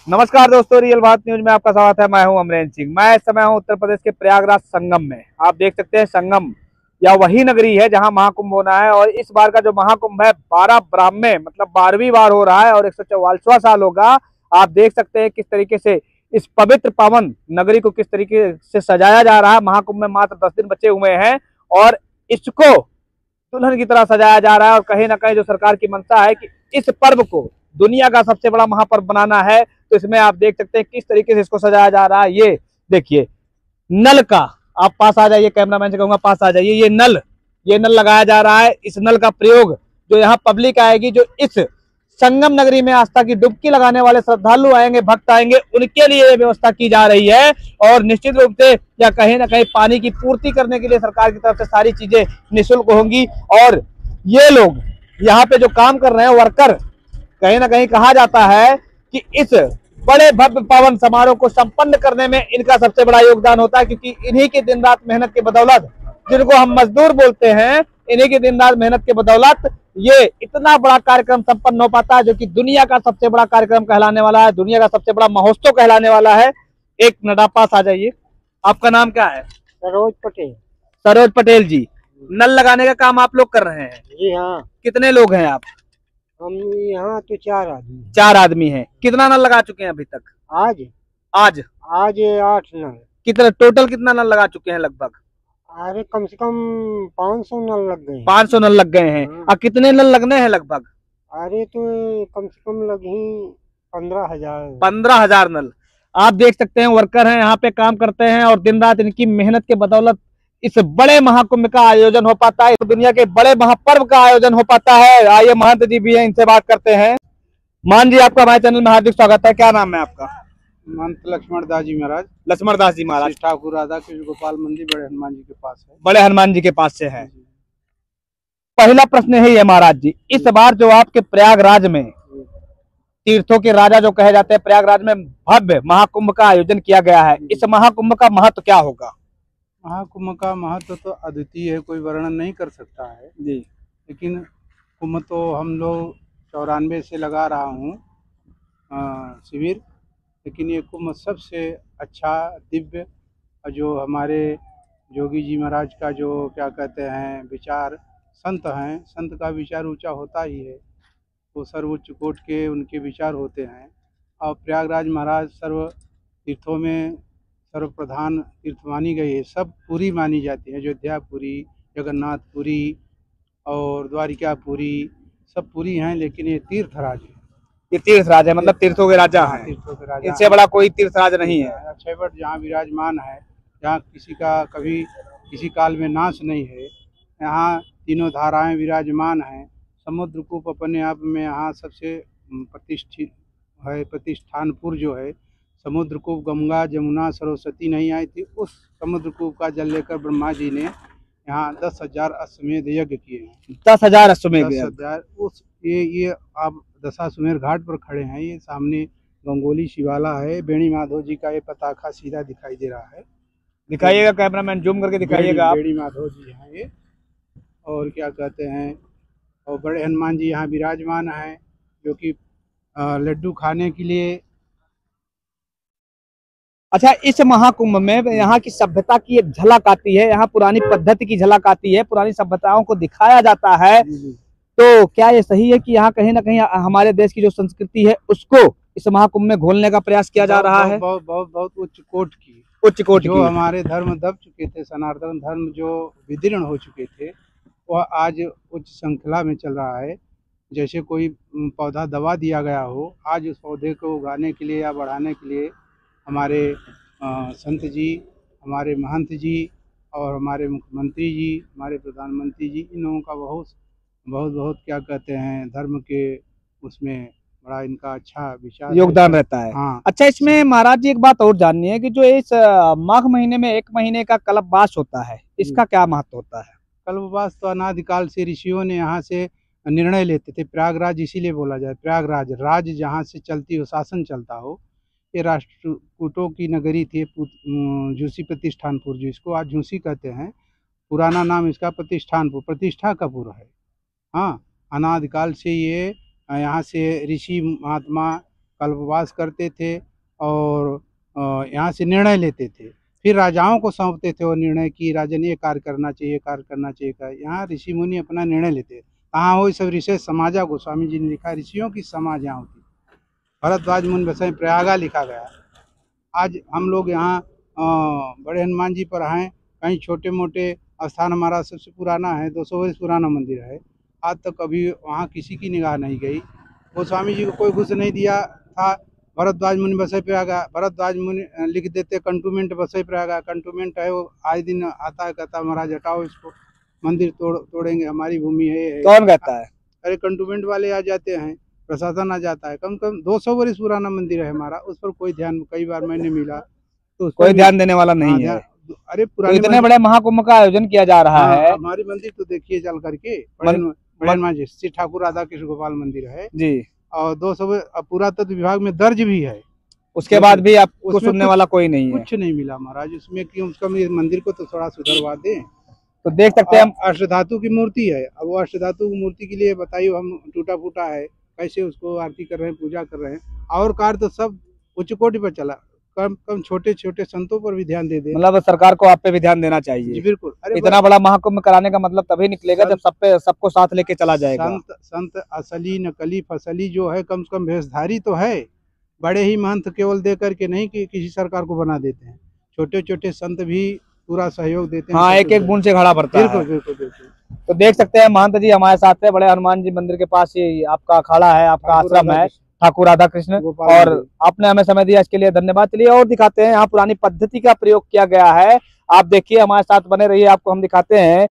नमस्कार दोस्तों, रियल बात न्यूज में आपका स्वागत है। मैं हूं अमरेंद्र सिंह। मैं इस समय हूं उत्तर प्रदेश के प्रयागराज संगम में। आप देख सकते हैं संगम या वही नगरी है जहां महाकुंभ होना है। और इस बार का जो महाकुंभ है 12 ब्राह्मे मतलब 12वीं बार हो रहा है और 144वां साल होगा। आप देख सकते हैं किस तरीके से इस पवित्र पावन नगरी को किस तरीके से सजाया जा रहा है। महाकुंभ में मात्र 10 दिन बचे हुए हैं और इसको दुल्हन की तरह सजाया जा रहा है। और कहीं ना कहीं जो सरकार की मंशा है कि इस पर्व को दुनिया का सबसे बड़ा महापर्व बनाना है, तो इसमें आप देख सकते हैं किस तरीके से इसको सजाया जा रहा है। ये देखिए नल का, आप पास आ जाइए, कैमरामैन से कहूंगा पास आ जाइए। ये नल लगाया जा रहा है। इस नल का प्रयोग जो यहाँ पब्लिक आएगी, जो इस संगम नगरी में आस्था की डुबकी लगाने वाले श्रद्धालु आएंगे, भक्त आएंगे, उनके लिए ये व्यवस्था की जा रही है। और निश्चित रूप से या कहीं ना कहीं पानी की पूर्ति करने के लिए सरकार की तरफ से सारी चीजें निःशुल्क होंगी। और ये लोग यहाँ पे जो काम कर रहे हैं वर्कर, कहीं ना कहीं कहा जाता है कि इस बड़े भव्य पावन समारोह को संपन्न करने में इनका सबसे बड़ा योगदान होता है, क्योंकि इन्हीं की दिन रात मेहनत के बदौलत, जिनको हम मजदूर बोलते हैं, इन्हीं की दिन रात मेहनत के बदौलत ये इतना बड़ा कार्यक्रम संपन्न हो पाता है, जो कि दुनिया का सबसे बड़ा कार्यक्रम कहलाने वाला है, दुनिया का सबसे बड़ा महोत्सव कहलाने वाला है। एक मिनट आप पास आ जाइए। आपका नाम क्या है? सरोज पटेल। सरोज पटेल जी, नल लगाने का काम आप लोग कर रहे हैं? जी हाँ। कितने लोग हैं आप? हम यहाँ तो 4 आदमी। 4 आदमी हैं। कितना नल लगा चुके हैं अभी तक? आज आज 8 नल। कितना टोटल कितना नल लगा चुके हैं लगभग? अरे कम से कम 500 नल लग गए। 500 नल लग गए हैं। और कितने नल लगने हैं लगभग? अरे तो कम से कम लगी 15,000। 15,000 नल। आप देख सकते हैं वर्कर हैं, यहाँ पे काम करते हैं और दिन रात इनकी मेहनत के बदौलत इस बड़े महाकुंभ का आयोजन हो पाता है, दुनिया के बड़े महापर्व का आयोजन हो पाता है। आइए महंत जी भी हैं, इनसे बात करते हैं। मान जी, आपका हमारे चैनल में हार्दिक स्वागत है। क्या नाम है आपका? महंत लक्ष्मण दास जी महाराज। लक्ष्मण दास जी महाराज। ठाकुर राधा कृष्ण गोपाल मंदिर बड़े हनुमान जी के पास है। बड़े हनुमान जी के पास से है। पहला प्रश्न है ये महाराज जी, इस बार जो आपके प्रयागराज में तीर्थों के राजा जो कहे जाते हैं, प्रयागराज में भव्य महाकुंभ का आयोजन किया गया है। इस महाकुंभ का महत्व क्या होगा? महाकुंभ का महत्व तो अद्वितीय है, कोई वर्णन नहीं कर सकता है जी। लेकिन कुंभ तो हम लोग 94 से लगा रहा हूँ शिविर। लेकिन ये कुंभ सबसे अच्छा दिव्य, जो हमारे जोगी जी महाराज का जो क्या कहते हैं विचार, संत हैं, संत का विचार ऊंचा होता ही है, वो सर्वोच्च कोटि के उनके विचार होते हैं। और प्रयागराज महाराज सर्व तीर्थों में सर्वप्रधान तीर्थ मानी गई है। सब पूरी मानी जाती है, अयोध्या पूरी, जगन्नाथ पुरी और द्वारिका पुरी, सब पूरी हैं। लेकिन ये तीर्थराज है। ये तीर्थराज है, मतलब तीर्थों के राजा हैं। तीर्थों के राजा, इनसे बड़ा कोई तीर्थराज नहीं है। अक्षयवट जहाँ विराजमान है, जहाँ किसी का कभी किसी काल में नाश नहीं है, यहाँ तीनों धाराएं विराजमान हैं। समुद्र कूप अपने आप में यहाँ सबसे प्रतिष्ठित है। प्रतिष्ठानपुर जो है समुद्र कूप, गंगा जमुना सरस्वती नहीं आई थी, उस समुद्र कूप का जल लेकर ब्रह्मा जी ने यहाँ 10,000 अश्वमेध यज्ञ किए हैं। 10,000 अश्वमेध। 10,000 उस ये आप दशाश्वमेध घाट पर खड़े हैं। ये सामने गंगोली शिवाला है, बेणी माधव जी का ये पताका सीधा दिखाई दे रहा है। दिखाइएगा कैमरामैन, जूम करके दिखाइएगा आप। बेणी माधव जी हैं ये। और क्या कहते हैं, और बड़े हनुमान जी यहाँ विराजमान हैं, जो कि लड्डू खाने के लिए। अच्छा, इस महाकुंभ में यहाँ की सभ्यता की एक झलक आती है, यहाँ पुरानी पद्धति की झलक आती है, पुरानी सभ्यताओं को दिखाया जाता है। तो क्या ये सही है कि यहाँ कहीं ना कहीं हमारे देश की जो संस्कृति है उसको इस महाकुंभ में घोलने का प्रयास किया जा रहा है? बहुत बहुत बहुत उच्च कोटि की, जो हमारे धर्म दब चुके थे, सनातन धर्म जो विदीर्ण हो चुके थे, वह आज उच्च श्रृंखला में चल रहा है। जैसे कोई पौधा दवा दिया गया हो, आज उस पौधे को उगाने के लिए या बढ़ाने के लिए हमारे संत जी, हमारे महंत जी और हमारे मुख्यमंत्री जी, हमारे प्रधानमंत्री जी, इन लोगों का बहुत बहुत बहुत क्या कहते हैं धर्म के उसमें बड़ा इनका अच्छा विचार योगदान रहता है। हाँ। अच्छा, इसमें महाराज जी एक बात और जाननी है कि जो इस माघ महीने में 1 महीने का कल्पवास होता है, इसका क्या महत्व होता है? कल्पवास तो अनादिकाल से ऋषियों ने यहाँ से निर्णय लेते थे। प्रयागराज इसीलिए बोला जाए, प्रयागराज राज जहाँ से चलती हो, शासन चलता हो। ये राष्ट्रकूटों की नगरी थी, झूसी प्रतिष्ठानपुर, जिसको आज झूसी कहते हैं। पुराना नाम इसका प्रतिष्ठानपुर, प्रतिष्ठा का पुर है। हाँ, अनादिकाल से ये यहाँ से ऋषि महात्मा कल्पवास करते थे और यहाँ से निर्णय लेते थे। फिर राजाओं को सौंपते थे वो निर्णय कि राजन ये कार्य करना चाहिए, कार्य करना चाहिए। यहाँ ऋषि मुनि अपना निर्णय लेते। कहाँ हो सब ऋषि समाजा गोस्वामी जी ने लिखा, ऋषियों की समाज यहाँ होती। भरद्वाज मुनि बसाई प्रयागा लिखा गया। आज हम लोग यहाँ बड़े हनुमान जी पर हैं, कहीं छोटे मोटे स्थान। हमारा सबसे पुराना है, 200 वर्ष पुराना मंदिर है। आज तक कभी वहाँ किसी की निगाह नहीं गई। गोस्वामी जी को कोई घुस नहीं दिया था। भरद्वाज मुनि बसे प्रयागा, भरद्वाज मुनि लिख देते कंटोनमेंट बसे प्रयागा। कंटोनमेंट है वो आज दिन आता है, कहता महाराज हटाओ इसको, मंदिर तोड़ेंगे, हमारी भूमि है। कौन कहता है? अरे कंटोनमेंट वाले आ जाते हैं, प्रशासन आ जाता है। कम 200 वर्ष पुराना मंदिर है हमारा, उस पर कोई ध्यान, कई बार मैंने मिला तो कोई ध्यान देने वाला नहीं है। अरे तो इतने बड़े महाकुंभ का आयोजन किया जा रहा है। हमारी मंदिर तो देखिए चल करके, बड़े श्री ठाकुर राधा कृष्ण गोपाल मंदिर है जी, और 200 पुरातत्व विभाग में दर्ज भी है। उसके बाद भी आपको सुनने वाला कोई नहीं है, कुछ नहीं मिला महाराज उसमें कि उसका मंदिर को तो थोड़ा सुधरवा दें। तो देख सकते हैं हम, अष्टधातु की मूर्ति है। अब वो अष्टधातु की मूर्ति के लिए बताइए, हम टूटा फूटा है, कैसे उसको आरती कर रहे हैं, पूजा कर रहे हैं। और कार्य तो सब उच्च कोटि पर चला, कम छोटे छोटे संतों पर भी ध्यान दे दे। मतलब सरकार को आप पे भी ध्यान देना चाहिए। जी बिल्कुल। अरे इतना बड़ा महाकुंभ कराने का मतलब तभी निकलेगा जब सबको साथ लेके चला जाएगा। संत असली नकली फसली जो है, कम से कम भेषधारी तो है। बड़े ही महंत केवल दे करके नहीं कि किसी सरकार को बना देते हैं, छोटे छोटे संत भी पूरा सहयोग देते हैं। हाँ, एक एक बूंद से घड़ा भरता है। बिल्कुल बिल्कुल बिल्कुल। तो देख सकते हैं महंत जी हमारे साथ है, बड़े हनुमान जी मंदिर के पास ही आपका अखाड़ा है, आपका आश्रम है ठाकुर राधा कृष्ण, और आपने हमें समय दिया इसके लिए धन्यवाद। चलिए और दिखाते हैं, यहाँ पुरानी पद्धति का प्रयोग किया गया है। आप देखिए हमारे साथ बने रहिए, आपको हम दिखाते हैं।